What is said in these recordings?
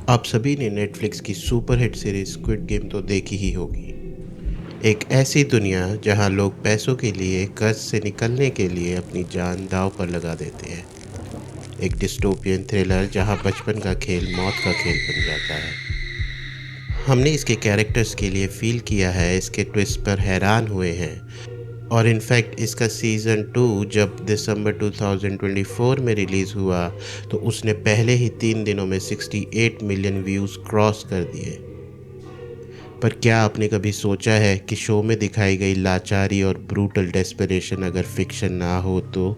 आप सभी ने नेटफ्लिक्स की सुपरहिट सीरीज स्क्विड गेम तो देखी ही होगी। एक ऐसी दुनिया जहां लोग पैसों के लिए कर्ज से निकलने के लिए अपनी जान दांव पर लगा देते हैं। एक डिस्टोपियन थ्रिलर जहां बचपन का खेल मौत का खेल बन जाता है। हमने इसके कैरेक्टर्स के लिए फील किया है, इसके ट्विस्ट पर हैरान हुए हैं और इनफैक्ट इसका सीज़न 2 जब दिसंबर 2024 में रिलीज़ हुआ तो उसने पहले ही 3 दिनों में 68 मिलियन व्यूज़ क्रॉस कर दिए। पर क्या आपने कभी सोचा है कि शो में दिखाई गई लाचारी और ब्रूटल डेस्परेशन अगर फिक्शन ना हो तो?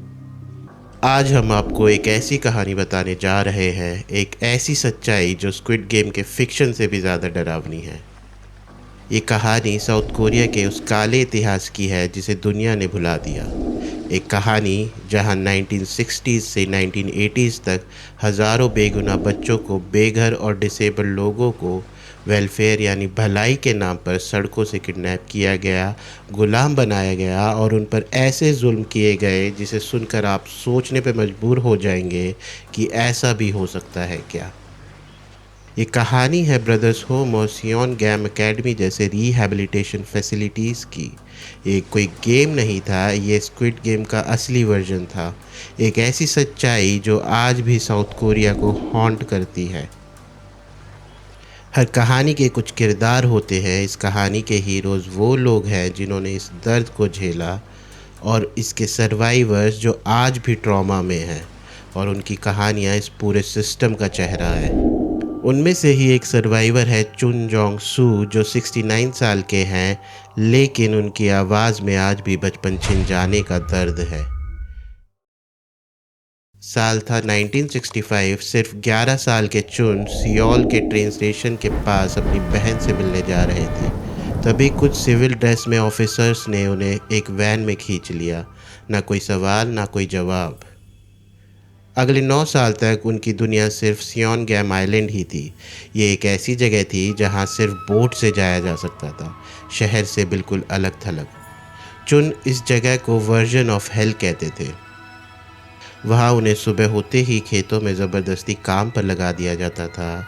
आज हम आपको एक ऐसी कहानी बताने जा रहे हैं, एक ऐसी सच्चाई जो स्क्विड गेम के फिक्शन से भी ज़्यादा डरावनी है। ये कहानी साउथ कोरिया के उस काले इतिहास की है जिसे दुनिया ने भुला दिया। एक कहानी जहां 1960s से 1980s तक हज़ारों बेगुनाह बच्चों को, बेघर और डिसेबल लोगों को वेलफेयर यानी भलाई के नाम पर सड़कों से किडनैप किया गया, गुलाम बनाया गया और उन पर ऐसे जुल्म किए गए जिसे सुनकर आप सोचने पर मजबूर हो जाएंगे कि ऐसा भी हो सकता है क्या। ये कहानी है ब्रदर्स होम और सियोन गैम एकेडमी जैसे रिहैबिलिटेशन फैसिलिटीज़ की। ये कोई गेम नहीं था, ये स्क्विड गेम का असली वर्जन था। एक ऐसी सच्चाई जो आज भी साउथ कोरिया को हॉन्ट करती है। हर कहानी के कुछ किरदार होते हैं। इस कहानी के हीरोज़ वो लोग हैं जिन्होंने इस दर्द को झेला और इसके सर्वाइवर्स जो आज भी ट्रॉमा में हैं और उनकी कहानियाँ इस पूरे सिस्टम का चेहरा है। उनमें से ही एक सर्वाइवर है चुन जोंग सू जो 69 साल के हैं, लेकिन उनकी आवाज़ में आज भी बचपन छिन जाने का दर्द है। साल था 1965। सिर्फ 11 साल के चुन सियोल के ट्रेन स्टेशन के पास अपनी बहन से मिलने जा रहे थे। तभी कुछ सिविल ड्रेस में ऑफिसर्स ने उन्हें एक वैन में खींच लिया। ना कोई सवाल, ना कोई जवाब। अगले 9 साल तक उनकी दुनिया सिर्फ सियोन गैम आइलैंड ही थी। ये एक ऐसी जगह थी जहां सिर्फ बोट से जाया जा सकता था, शहर से बिल्कुल अलग थलग। चुन इस जगह को वर्जन ऑफ हेल कहते थे। वहाँ उन्हें सुबह होते ही खेतों में ज़बरदस्ती काम पर लगा दिया जाता था।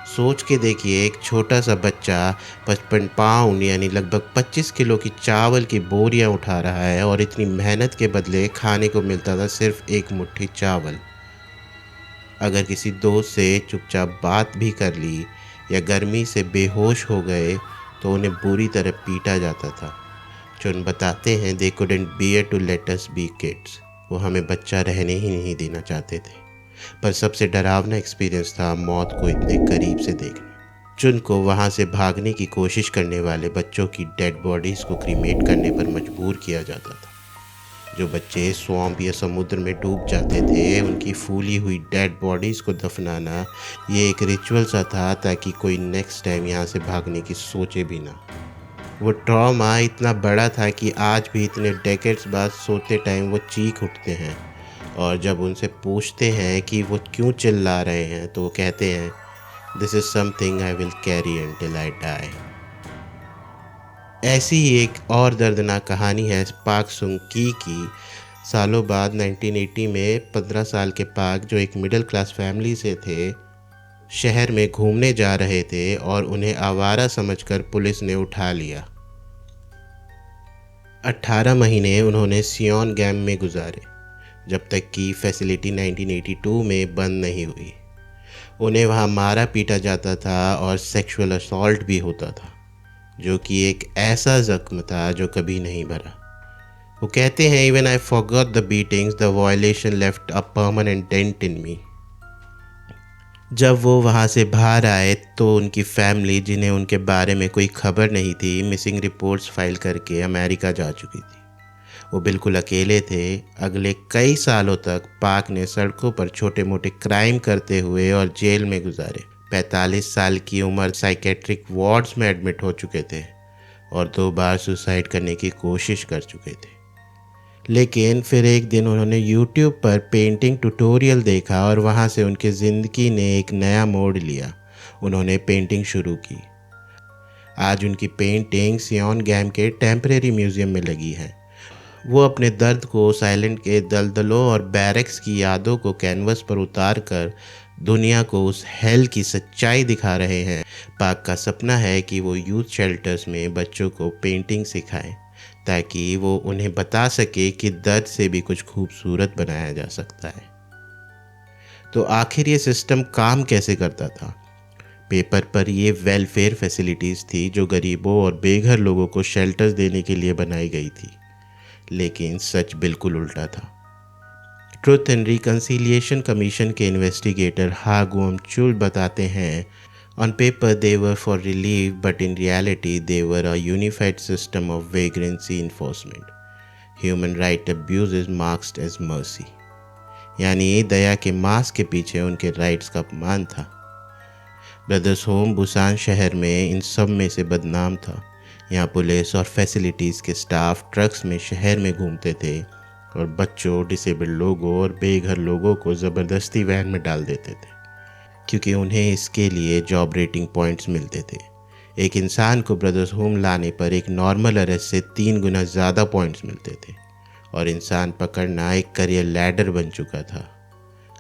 सोच के देखिए, एक छोटा सा बच्चा 55 पाउंड यानी लगभग 25 किलो की चावल की बोरियां उठा रहा है और इतनी मेहनत के बदले खाने को मिलता था सिर्फ एक मुट्ठी चावल। अगर किसी दोस्त से चुपचाप बात भी कर ली या गर्मी से बेहोश हो गए तो उन्हें बुरी तरह पीटा जाता था। चुन बताते हैं, they couldn't bear to let us be kids. वो हमें बच्चा रहने ही नहीं देना चाहते थे। पर सबसे डरावना एक्सपीरियंस था मौत को इतने करीब से देखना। चुन को वहाँ से भागने की कोशिश करने वाले बच्चों की डेड बॉडीज़ को क्रीमेट करने पर मजबूर किया जाता था। जो बच्चे स्वैम्प या समुद्र में डूब जाते थे, उनकी फूली हुई डेड बॉडीज़ को दफनाना ये एक रिचुअल सा था ताकि कोई नेक्स्ट टाइम यहाँ से भागने की सोचे भी ना। वो ट्रॉमा इतना बड़ा था कि आज भी इतने डेकेड्स बाद सोते टाइम वो चीख उठते हैं और जब उनसे पूछते हैं कि वो क्यों चिल्ला रहे हैं तो वो कहते हैं, this is something I will carry until I die. ऐसी ही एक और दर्दनाक कहानी है पाक सुंग की। सालों बाद 1980 में 15 साल के पाक, जो एक मिडिल क्लास फैमिली से थे, शहर में घूमने जा रहे थे और उन्हें आवारा समझकर पुलिस ने उठा लिया। 18 महीने उन्होंने सियोन गैम में गुजारे जब तक कि फैसिलिटी 1982 में बंद नहीं हुई। उन्हें वहाँ मारा पीटा जाता था और सेक्सुअल असॉल्ट भी होता था, जो कि एक ऐसा ज़ख्म था जो कभी नहीं भरा। वो कहते हैं, even I forgot the beatings, the violation left a permanent dent in me. जब वो वहाँ से बाहर आए तो उनकी फैमिली, जिन्हें उनके बारे में कोई खबर नहीं थी, मिसिंग रिपोर्ट्स फाइल करके अमेरिका जा चुकी थी। वो बिल्कुल अकेले थे। अगले कई सालों तक पाक ने सड़कों पर छोटे मोटे क्राइम करते हुए और जेल में गुजारे। 45 साल की उम्र साइकेट्रिक वार्ड्स में एडमिट हो चुके थे और 2 बार सुसाइड करने की कोशिश कर चुके थे। लेकिन फिर एक दिन उन्होंने YouTube पर पेंटिंग ट्यूटोरियल देखा और वहाँ से उनकी ज़िंदगी ने एक नया मोड़ लिया। उन्होंने पेंटिंग शुरू की। आज उनकी पेंटिंग सियोन गैम के टेम्परेरी म्यूज़ियम में लगी है। वो अपने दर्द को, साइलेंट के दलदलों और बैरक्स की यादों को कैनवस पर उतार कर दुनिया को उस हेल की सच्चाई दिखा रहे हैं। पाक का सपना है कि वो यूथ शेल्टर्स में बच्चों को पेंटिंग सिखाएं ताकि वो उन्हें बता सके कि दर्द से भी कुछ खूबसूरत बनाया जा सकता है। तो आखिर ये सिस्टम काम कैसे करता था? पेपर पर ये वेलफेयर फैसिलिटीज़ थी जो गरीबों और बेघर लोगों को शेल्टर्स देने के लिए बनाई गई थी, लेकिन सच बिल्कुल उल्टा था। ट्रुथ एंड रिकन्सिलिएशन कमीशन के इन्वेस्टिगेटर हा गुम चुल बताते हैं, on paper they were for relief but in reality they were a unified system of vagrancy enforcement, human right abuse masked as mercy. यानी दया के mask के पीछे उनके rights का अपमान था। ब्रदर्स होम बुसान शहर में इन सब में से बदनाम था। यहाँ पुलिस और फैसिलिटीज़ के स्टाफ ट्रक्स में शहर में घूमते थे और बच्चों, डिसेबल्ड लोगों और बेघर लोगों को ज़बरदस्ती वैन में डाल देते थे, क्योंकि उन्हें इसके लिए जॉब रेटिंग पॉइंट्स मिलते थे। एक इंसान को ब्रदर्स होम लाने पर एक नॉर्मल अरेस्ट से 3 गुना ज़्यादा पॉइंट्स मिलते थे और इंसान पकड़ना एक करियर लैडर बन चुका था।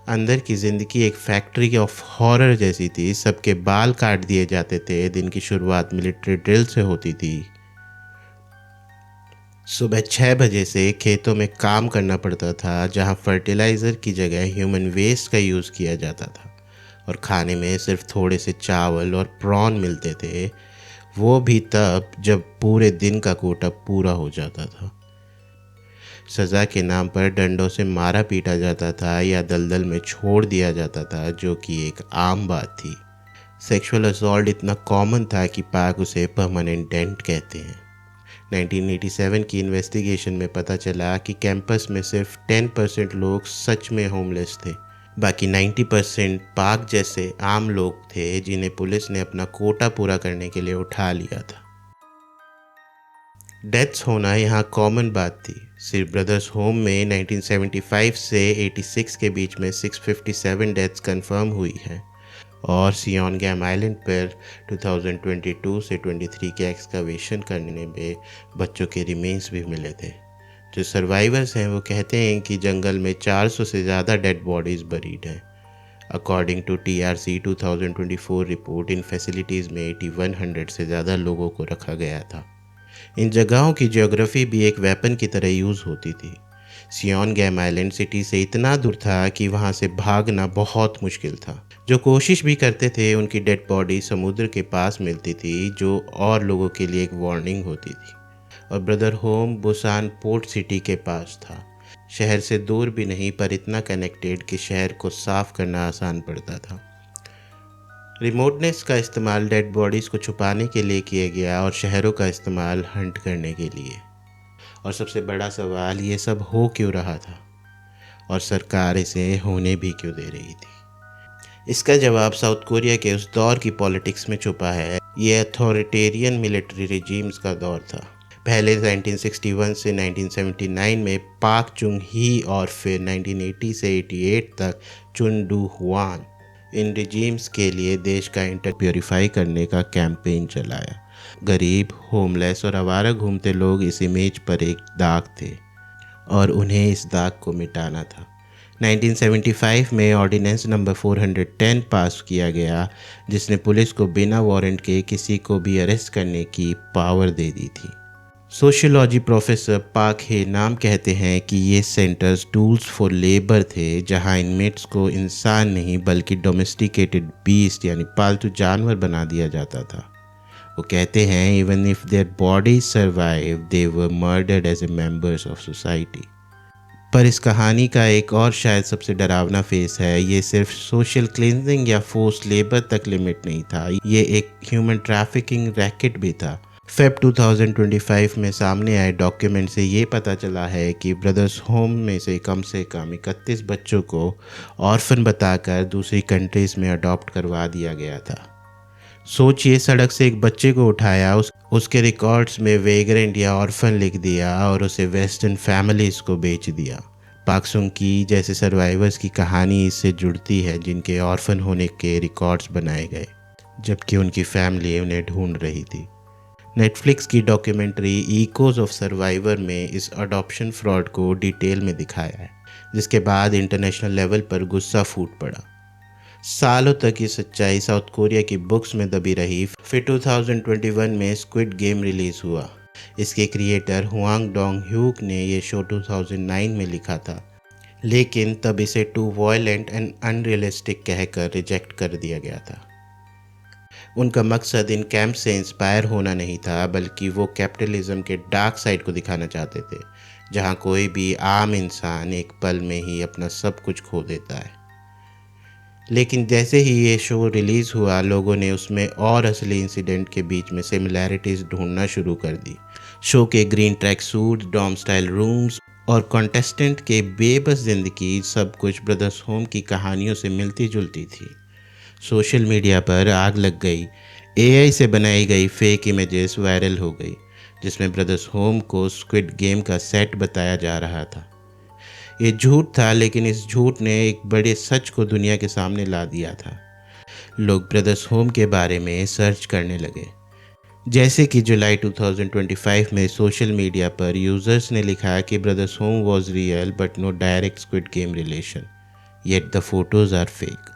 अंदर की ज़िंदगी एक फैक्ट्री ऑफ हॉरर जैसी थी। सबके बाल काट दिए जाते थे। दिन की शुरुआत मिलिट्री ड्रिल से होती थी। सुबह 6 बजे से खेतों में काम करना पड़ता था, जहां फर्टिलाइज़र की जगह ह्यूमन वेस्ट का यूज़ किया जाता था और खाने में सिर्फ थोड़े से चावल और प्रॉन मिलते थे, वो भी तब जब पूरे दिन का कोटा पूरा हो जाता था। सज़ा के नाम पर डंडों से मारा पीटा जाता था या दलदल में छोड़ दिया जाता था, जो कि एक आम बात थी। सेक्सुअल असॉल्ट इतना कॉमन था कि पाक उसे परमानेंट डेंट कहते हैं। 1987 की इन्वेस्टिगेशन में पता चला कि कैंपस में सिर्फ 10% लोग सच में होमलेस थे। बाकी 90% पाक जैसे आम लोग थे जिन्हें पुलिस ने अपना कोटा पूरा करने के लिए उठा लिया था। डेथ्स होना यहाँ कॉमन बात थी। सिर्फ ब्रदर्स होम में 1975 से 86 के बीच में 657 डेथ्स कंफर्म हुई हैं और सियोन गैम आइलैंड पर 2022 से 23 के एक्सकवेशन करने में बच्चों के रिमेन्स भी मिले थे। जो सर्वाइवर्स हैं वो कहते हैं कि जंगल में 400 से ज़्यादा डेड बॉडीज़ बरीड हैं। अकॉर्डिंग टू TRC 2024 रिपोर्ट, इन फैसिलिटीज़ में 8100 से ज़्यादा लोगों को रखा गया था। इन जगहों की ज्योग्राफी भी एक वेपन की तरह यूज़ होती थी। सियोन गैम आइलैंड सिटी से इतना दूर था कि वहाँ से भागना बहुत मुश्किल था। जो कोशिश भी करते थे उनकी डेड बॉडी समुद्र के पास मिलती थी, जो और लोगों के लिए एक वार्निंग होती थी। और brother home Busan port city के पास था। शहर से दूर भी नहीं, पर इतना कनेक्टेड कि शहर को साफ करना आसान पड़ता था। रिमोटनेस का इस्तेमाल डेड बॉडीज़ को छुपाने के लिए किया गया और शहरों का इस्तेमाल हंट करने के लिए। और सबसे बड़ा सवाल, ये सब हो क्यों रहा था और सरकार इसे होने भी क्यों दे रही थी? इसका जवाब साउथ कोरिया के उस दौर की पॉलिटिक्स में छुपा है। ये अथॉरिटेरियन मिलिट्री रिजीम्स का दौर था। पहले 1961 से 1979 में पाक चुंग ही और फिर 1980 से 88 तक चुन डू हुआन इन रिजीम्स के लिए देश का इंटर प्योरीफाई करने का कैंपेन चलाया। गरीब, होमलेस और आवारा घूमते लोग इस इमेज पर एक दाग थे और उन्हें इस दाग को मिटाना था। 1975 में ऑर्डिनेंस नंबर 410 पास किया गया, जिसने पुलिस को बिना वारंट के किसी को भी अरेस्ट करने की पावर दे दी थी। सोशियोलॉजी प्रोफेसर पाक हे नाम कहते हैं कि ये सेंटर्स टूल्स फॉर लेबर थे, जहां इनमेट्स को इंसान नहीं बल्कि डोमेस्टिकेटेड बीस्ट यानी पालतू जानवर बना दिया जाता था। वो कहते हैं, even if their bodies survive they were murdered as a members of society. पर इस कहानी का एक और शायद सबसे डरावना फेस है। ये सिर्फ सोशल क्लींजिंग या फोर्स लेबर तक लिमिट नहीं था, ये एक ह्यूमन ट्रैफिकिंग रैकेट भी था। फेब 2025 में सामने आए डॉक्यूमेंट से ये पता चला है कि ब्रदर्स होम में से कम 31 बच्चों को ऑर्फन बताकर दूसरी कंट्रीज़ में अडॉप्ट करवा दिया गया था। सोचिए, सड़क से एक बच्चे को उठाया, उसके रिकॉर्ड्स में वेग्रेंट या ऑर्फन लिख दिया और उसे वेस्टर्न फैमिलीज़ को बेच दिया। पाक सुंग की जैसे सर्वाइवर्स की कहानी इससे जुड़ती है, जिनके ऑर्फन होने के रिकॉर्ड्स बनाए गए जबकि उनकी फैमिली उन्हें ढूंढ रही थी। नेटफ्लिक्स की डॉक्यूमेंट्री इकोज ऑफ सर्वाइवर में इस अडॉप्शन फ्रॉड को डिटेल में दिखाया है, जिसके बाद इंटरनेशनल लेवल पर गुस्सा फूट पड़ा। सालों तक ये सच्चाई साउथ कोरिया की बुक्स में दबी रही। फिर 2021 में स्क्विड गेम रिलीज़ हुआ। इसके क्रिएटर हुआंग डोंग ह्यूक ने ये शो 2009 में लिखा था, लेकिन तब इसे टू वॉयलेंट एंड अनरियलिस्टिक कहकर रिजेक्ट कर दिया गया था। उनका मकसद इन कैंप से इंस्पायर होना नहीं था, बल्कि वो कैपिटलिज्म के डार्क साइड को दिखाना चाहते थे, जहां कोई भी आम इंसान एक पल में ही अपना सब कुछ खो देता है। लेकिन जैसे ही ये शो रिलीज़ हुआ, लोगों ने उसमें और असली इंसिडेंट के बीच में सिमिलैरिटीज़ ढूंढना शुरू कर दी। शो के green track suit, dorm style rooms और कॉन्टेस्टेंट के बेबस ज़िंदगी, सब कुछ ब्रदर्स होम की कहानियों से मिलती जुलती थी। सोशल मीडिया पर आग लग गई। एआई से बनाई गई फेक इमेजेस वायरल हो गई, जिसमें ब्रदर्स होम को स्क्विड गेम का सेट बताया जा रहा था। ये झूठ था, लेकिन इस झूठ ने एक बड़े सच को दुनिया के सामने ला दिया था। लोग ब्रदर्स होम के बारे में सर्च करने लगे। जैसे कि जुलाई 2025 में सोशल मीडिया पर यूज़र्स ने लिखा कि brothers home was real but no direct squid game relation, yet the photos are fake.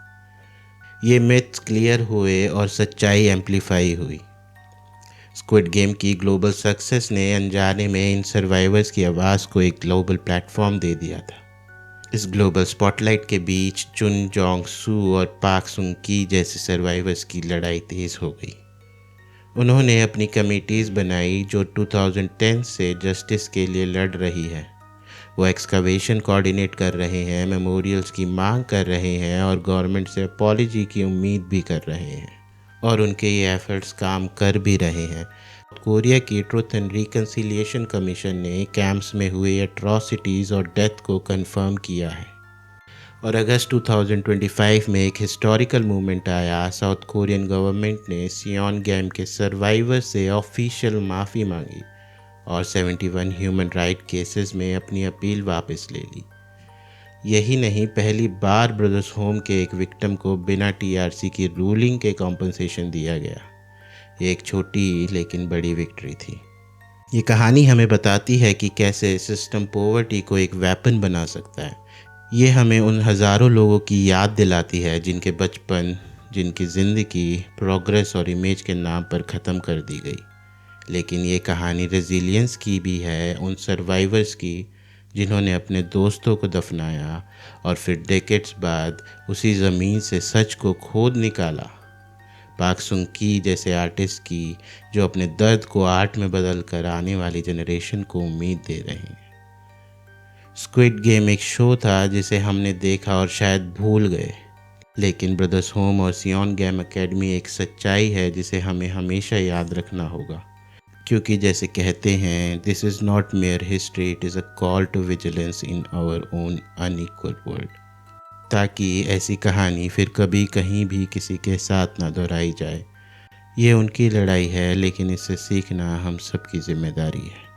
ये मिथ्स क्लियर हुए और सच्चाई एम्पलीफाई हुई। स्क्विड गेम की ग्लोबल सक्सेस ने अनजाने में इन सर्वाइवर्स की आवाज़ को एक ग्लोबल प्लेटफॉर्म दे दिया था। इस ग्लोबल स्पॉटलाइट के बीच चुन जोंग सू और पाक सुंग की जैसे सर्वाइवर्स की लड़ाई तेज़ हो गई। उन्होंने अपनी कमिटीज़ बनाई जो 2010 से जस्टिस के लिए लड़ रही है। वो एक्सकवेशन कोऑर्डिनेट कर रहे हैं, मेमोरियल्स की मांग कर रहे हैं और गवर्नमेंट से अपॉलजी की उम्मीद भी कर रहे हैं। और उनके ये एफर्ट्स काम कर भी रहे हैं। कोरिया की ट्रुथ एंड रिकन्सिलिएशन कमीशन ने कैंप्स में हुए एट्रॉसिटीज़ और डेथ को कंफर्म किया है। और अगस्त 2025 में एक हिस्टोरिकल मूवमेंट आया। साउथ कोरियन गवर्नमेंट ने सियोन गेम के सर्वाइवर से ऑफिशियल माफ़ी मांगी और 71 ह्यूमन राइट केसेस में अपनी अपील वापस ले ली। यही नहीं, पहली बार ब्रदर्स होम के एक विक्टिम को बिना टीआरसी की रूलिंग के कॉम्पनसेशन दिया गया। ये एक छोटी लेकिन बड़ी विक्ट्री थी। ये कहानी हमें बताती है कि कैसे सिस्टम पॉवर्टी को एक वेपन बना सकता है। ये हमें उन हज़ारों लोगों की याद दिलाती है जिनके बचपन, जिनकी ज़िंदगी प्रोग्रेस और इमेज के नाम पर ख़त्म कर दी गई। लेकिन ये कहानी रेजिलियंस की भी है, उन सर्वाइवर्स की जिन्होंने अपने दोस्तों को दफनाया और फिर डेकेड्स बाद उसी ज़मीन से सच को खोद निकाला। पाक सुंग की जैसे आर्टिस्ट की, जो अपने दर्द को आर्ट में बदल कर आने वाली जनरेशन को उम्मीद दे रहे हैं। स्क्विड गेम एक शो था जिसे हमने देखा और शायद भूल गए, लेकिन ब्रदर्स होम और सियोन गेम एकेडमी एक सच्चाई है जिसे हमें हमेशा याद रखना होगा। क्योंकि जैसे कहते हैं, this is not mere history, it is a call to vigilance in our own unequal world. ताकि ऐसी कहानी फिर कभी कहीं भी किसी के साथ ना दोहराई जाए। ये उनकी लड़ाई है, लेकिन इससे सीखना हम सबकी जिम्मेदारी है।